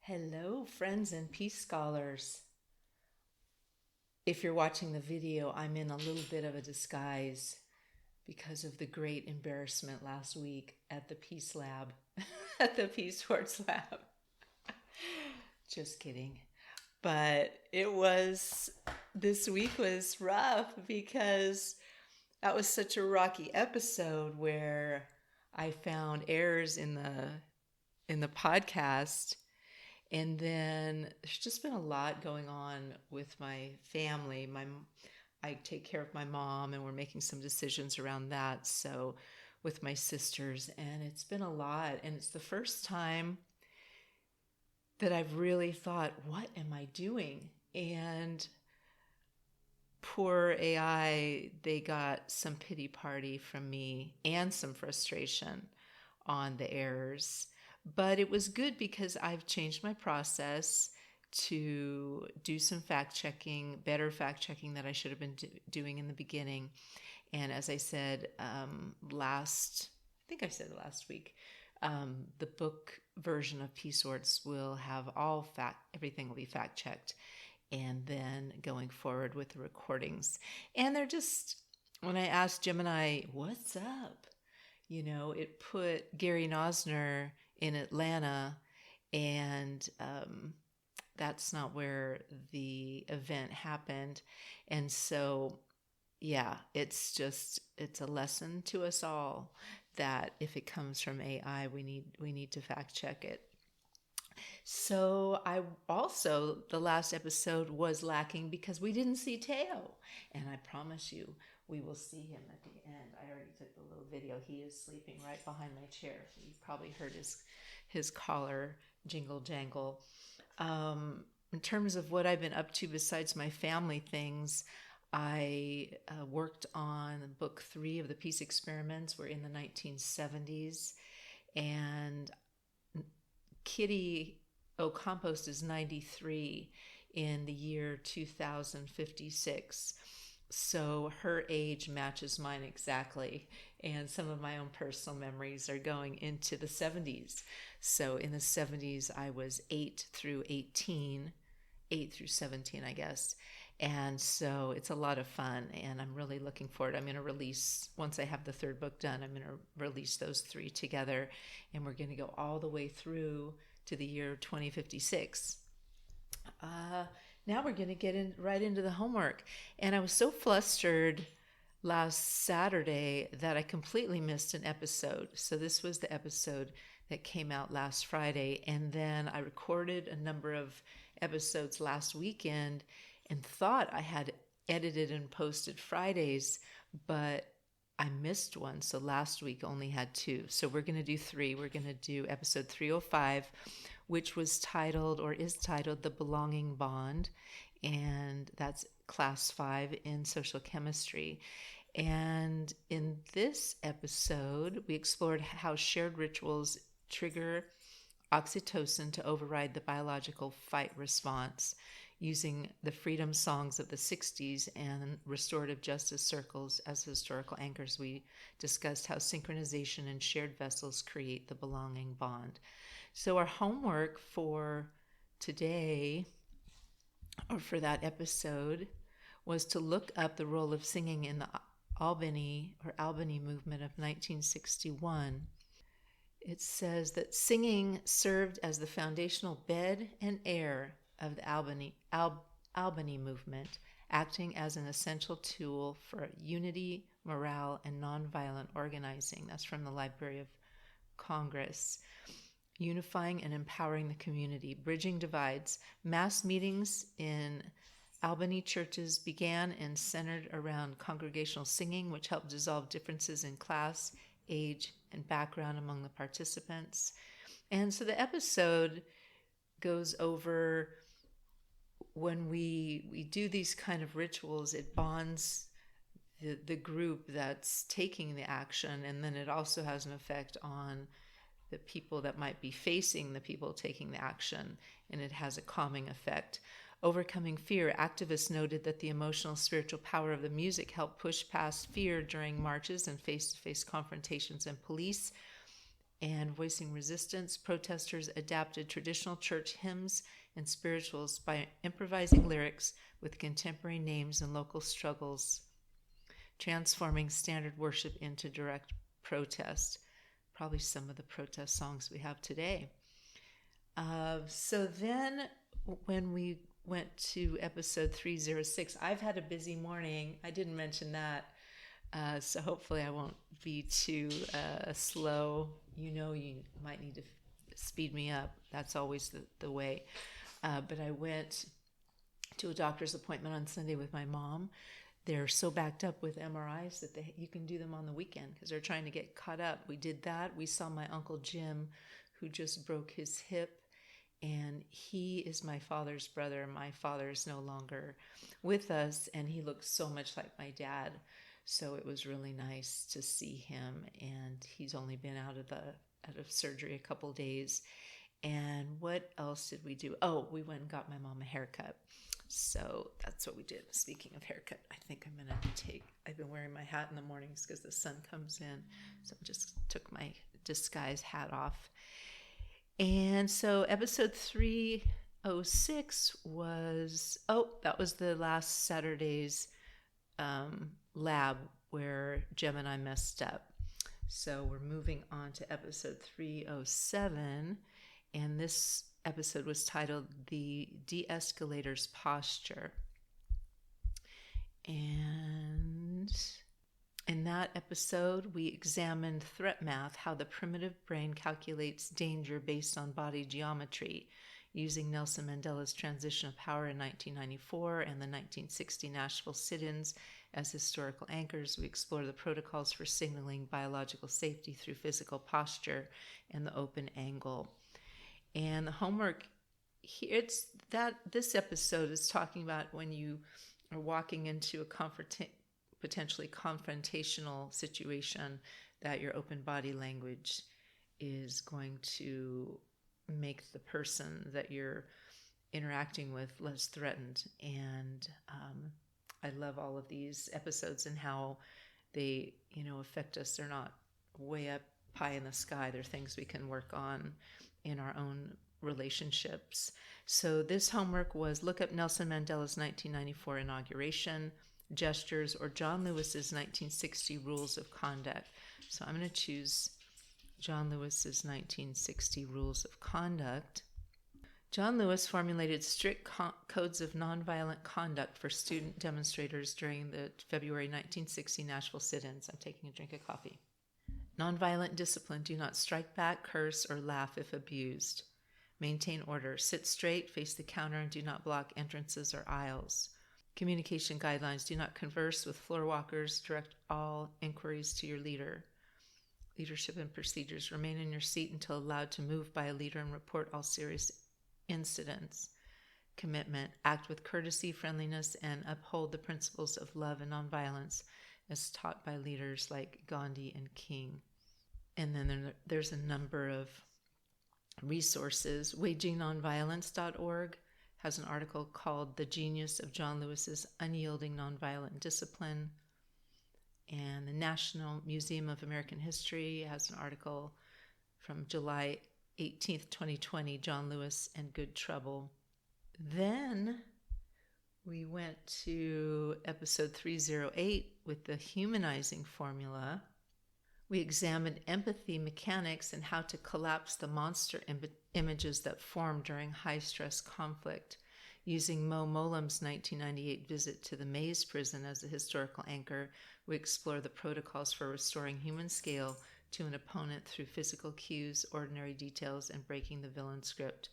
Hello, friends and peace scholars. If you're watching the video, I'm in a little bit of a disguise because of the great embarrassment last week at the Peace Lab, at the Peacewarts Lab. Just kidding. But this week was rough because that was such a rocky episode where I found errors in the podcast. And then there's just been a lot going on with my family. I take care of my mom, and we're making some decisions around that. So, with my sisters, and it's been a lot. And it's the first time that I've really thought, what am I doing? And poor AI, they got some pity party from me and some frustration on the errors. But it was good because I've changed my process to do some fact checking, better fact checking that I should have been doing in the beginning. And as I said I think I said last week, the book version of Peacewarts will have everything will be fact checked. And then going forward with the recordings. And they're just, when I asked Gemini, what's up? It put Gary Nosner in Atlanta, and that's not where the event happened. And so, yeah, it's a lesson to us all that if it comes from AI, we need to fact check it. So the last episode was lacking because we didn't see Teo. And I promise you, we will see him at the end. I already took the little video. He is sleeping right behind my chair. So you've probably heard his collar jingle jangle. In terms of what I've been up to besides my family things, I worked on book 3 of the Peace Experiments. We're in the 1970s. And Kitty Ocampost is 93 in the year 2056. So her age matches mine exactly. And some of my own personal memories are going into the 70s. So in the 70s, I was 8 through 17, I guess. And so it's a lot of fun, and I'm really looking forward. I'm going to release, once I have the 3rd book done, I'm going to release those 3 together, and we're going to go all the way through to the year 2056. Now we're going to get right into the homework. And I was so flustered last Saturday that I completely missed an episode. So this was the episode that came out last Friday. And then I recorded a number of episodes last weekend and thought I had edited and posted Fridays, but I missed one. So last week only had 2. So we're going to do 3. We're going to do episode 305, which was titled The Belonging Bond. And that's class 5 in social chemistry. And in this episode, we explored how shared rituals trigger oxytocin to override the biological fight response, using the freedom songs of the 60s and restorative justice circles as historical anchors. We discussed how synchronization and shared vessels create the belonging bond. So our homework for today, or for that episode, was to look up the role of singing in the Albany movement of 1961. It says that singing served as the foundational bed and air of the Albany movement, acting as an essential tool for unity, morale, and nonviolent organizing. That's from the Library of Congress. Unifying and empowering the community, bridging divides. Mass meetings in Albany churches began and centered around congregational singing, which helped dissolve differences in class, age, and background among the participants. And so the episode goes over when we do these kind of rituals, it bonds the group that's taking the action, and then it also has an effect on the people that might be facing the people taking the action, and it has a calming effect. Overcoming fear, activists noted that the emotional spiritual power of the music helped push past fear during marches and face-to-face confrontations and police And voicing resistance, protesters adapted traditional church hymns and spirituals by improvising lyrics with contemporary names and local struggles, transforming standard worship into direct protest. Probably some of the protest songs we have today. So then when we went to episode 306, I've had a busy morning. I didn't mention that. So hopefully I won't be too slow. You might need to speed me up. That's always the way. But I went to a doctor's appointment on Sunday with my mom. They're so backed up with MRIs that you can do them on the weekend because they're trying to get caught up. We did that. We saw my Uncle Jim, who just broke his hip, and he is my father's brother. My father is no longer with us, and he looks so much like my dad. So it was really nice to see him, and he's only been out of surgery a couple days. And what else did we do? Oh, we went and got my mom a haircut. So that's what we did. Speaking of haircut, I think I've been wearing my hat in the mornings because the sun comes in. So I just took my disguise hat off. And so episode 306 that was the last Saturday's lab where Jem and I messed up. So we're moving on to episode 307. And this episode was titled The De-escalator's Posture. And in that episode, we examined threat math, how the primitive brain calculates danger based on body geometry, using Nelson Mandela's transition of power in 1994 and the 1960 Nashville sit-ins as historical anchors. We explore the protocols for signaling biological safety through physical posture and the open angle. And the homework here, this episode is talking about when you are walking into a potentially confrontational situation, that your open body language is going to make the person that you're interacting with less threatened. And I love all of these episodes and how they, affect us. They're not way up high in the sky. They're things we can work on in our own relationships. So this homework was look up Nelson Mandela's 1994 inauguration, gestures, or John Lewis's 1960 rules of conduct. So I'm going to choose John Lewis's 1960 rules of conduct. John Lewis formulated strict codes of nonviolent conduct for student demonstrators during the February 1960 Nashville sit-ins. I'm taking a drink of coffee. Nonviolent discipline: do not strike back, curse, or laugh if abused. Maintain order: sit straight, face the counter, and do not block entrances or aisles. Communication guidelines: do not converse with floor walkers, direct all inquiries to your leader. Leadership and procedures: remain in your seat until allowed to move by a leader and report all serious incidents. Commitment: act with courtesy, friendliness, and uphold the principles of love and nonviolence as taught by leaders like Gandhi and King. And then there's a number of resources. WagingNonviolence.org has an article called The Genius of John Lewis's Unyielding Nonviolent Discipline. And the National Museum of American History has an article from July 18th, 2020, John Lewis and Good Trouble. Then we went to episode 308 with the Humanizing formula. We examined empathy mechanics and how to collapse the monster images that form during high-stress conflict. Using Mo Molam's 1998 visit to the Maze prison as a historical anchor, we explore the protocols for restoring human scale to an opponent through physical cues, ordinary details, and breaking the villain script.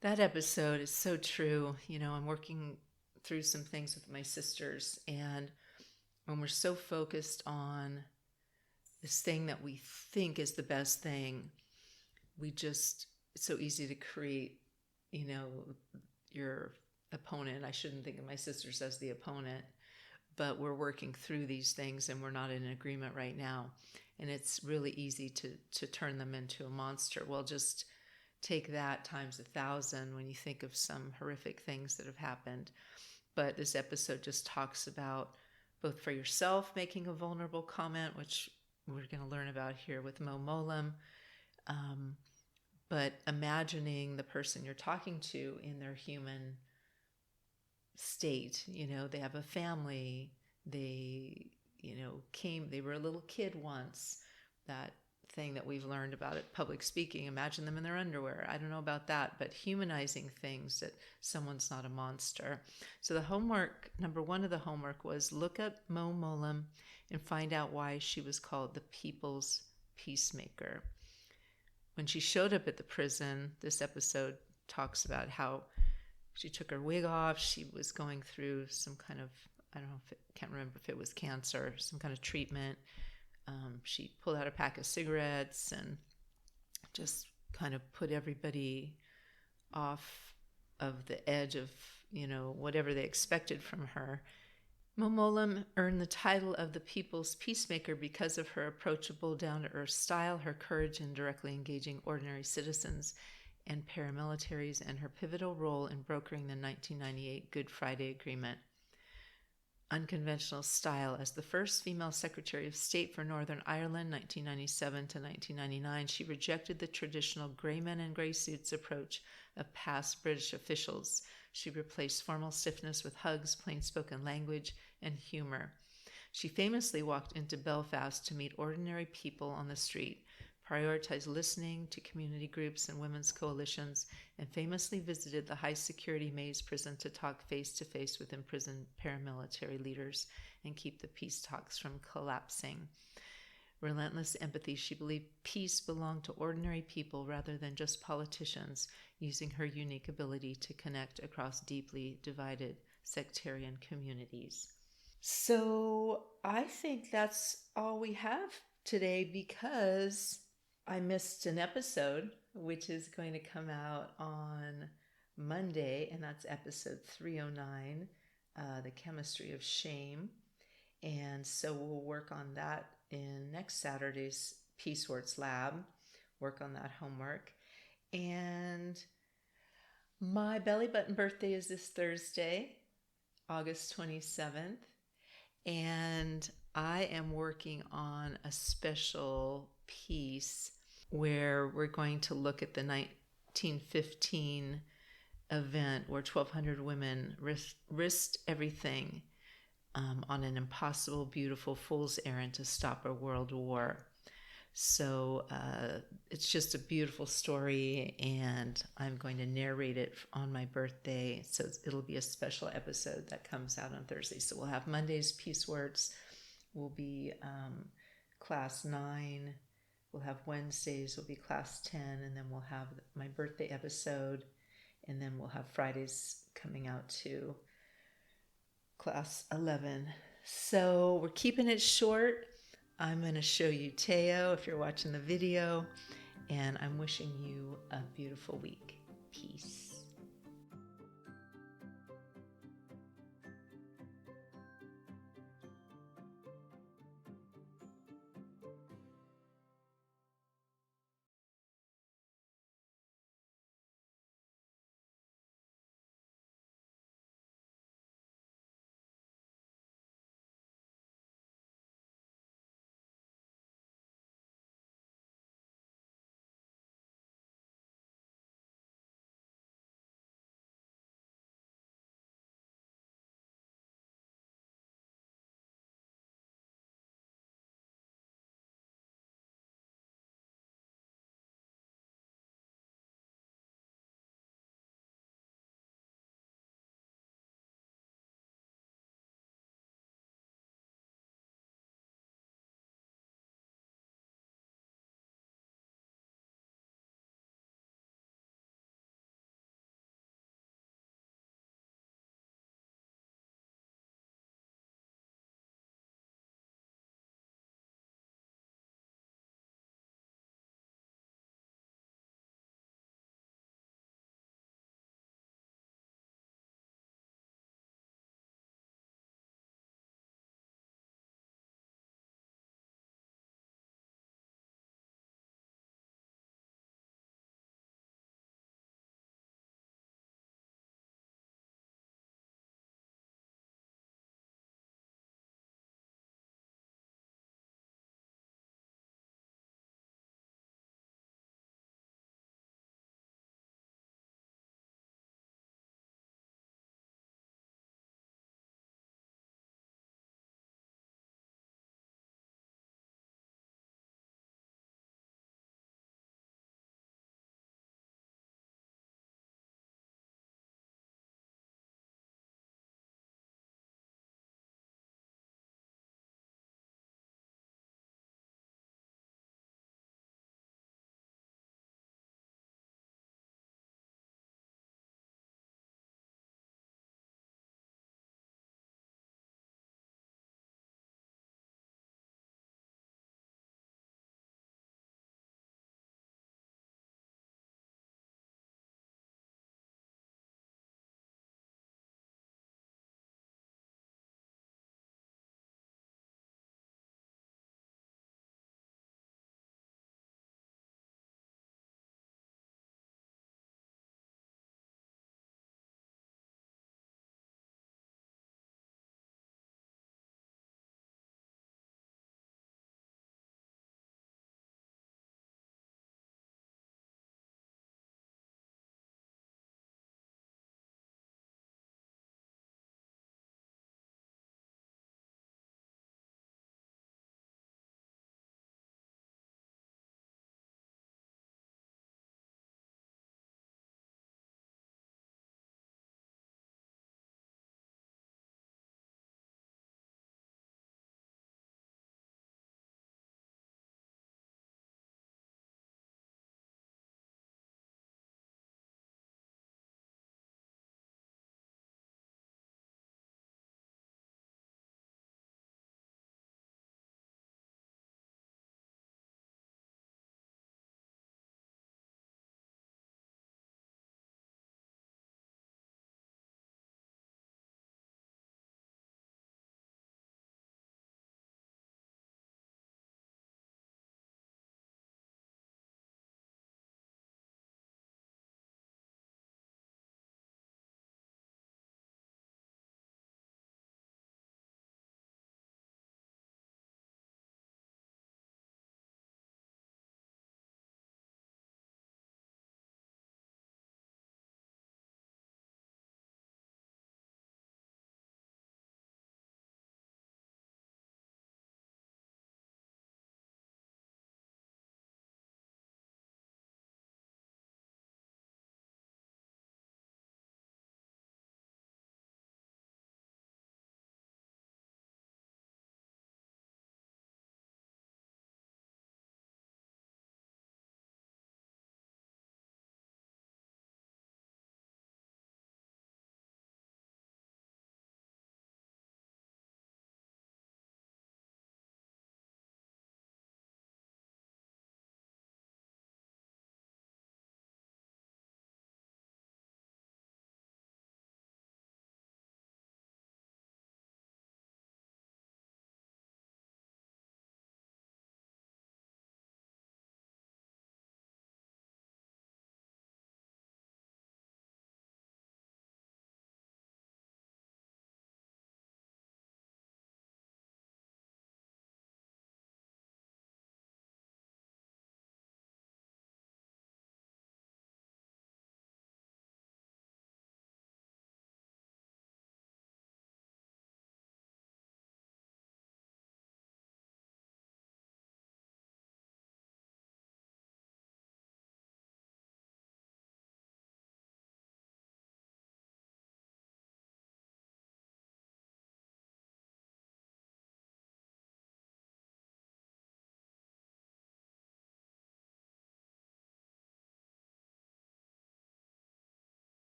That episode is so true. I'm working through some things with my sisters, and when we're so focused on this thing that we think is the best thing, it's so easy to create, your opponent. I shouldn't think of my sisters as the opponent, but we're working through these things and we're not in agreement right now. And it's really easy to turn them into a monster. Well, just take that times 1,000 when you think of some horrific things that have happened. But this episode just talks about both for yourself making a vulnerable comment, which we're going to learn about here with Mo Molam. Um, but imagining the person you're talking to in their human state, they have a family, they, they were a little kid once, that thing that we've learned about it, public speaking, imagine them in their underwear. I don't know about that, but humanizing things, that someone's not a monster. So the homework, number one of the homework was look up Mo Molam and find out why she was called the people's peacemaker. When she showed up at the prison, this episode talks about how she took her wig off. She was going through some kind of, I don't know, can't remember if it was cancer, some kind of treatment. She pulled out a pack of cigarettes and just kind of put everybody off of the edge of, whatever they expected from her. Mo Molam earned the title of the People's Peacemaker because of her approachable, down-to-earth style, her courage in directly engaging ordinary citizens and paramilitaries, and her pivotal role in brokering the 1998 Good Friday Agreement. Unconventional style. As the first female Secretary of State for Northern Ireland, 1997 to 1999, she rejected the traditional gray men in gray suits approach of past British officials. She replaced formal stiffness with hugs, plain-spoken language, and humor. She famously walked into Belfast to meet ordinary people on the street, prioritized listening to community groups and women's coalitions, and famously visited the high-security Maze prison to talk face-to-face with imprisoned paramilitary leaders and keep the peace talks from collapsing. Relentless empathy, she believed peace belonged to ordinary people rather than just politicians, using her unique ability to connect across deeply divided sectarian communities. So I think that's all we have today, because I missed an episode, which is going to come out on Monday, and that's episode 309, The Chemistry of Shame. And so we'll work on that in next Saturday's Peacewarts lab, work on that homework. And my belly button birthday is this Thursday, August 27th. And I am working on a special piece where we're going to look at the 1915 event where 1,200 women risked everything on an impossible, beautiful fool's errand to stop a world war. So it's just a beautiful story, and I'm going to narrate it on my birthday. So it'll be a special episode that comes out on Thursday. So we'll have Monday's Peacewarts, will be class 9. We'll have Wednesdays will be class 10, and then we'll have my birthday episode, and then we'll have Fridays coming out to class 11. So we're keeping it short. I'm going to show you Teo if you're watching the video, and I'm wishing you a beautiful week. Peace.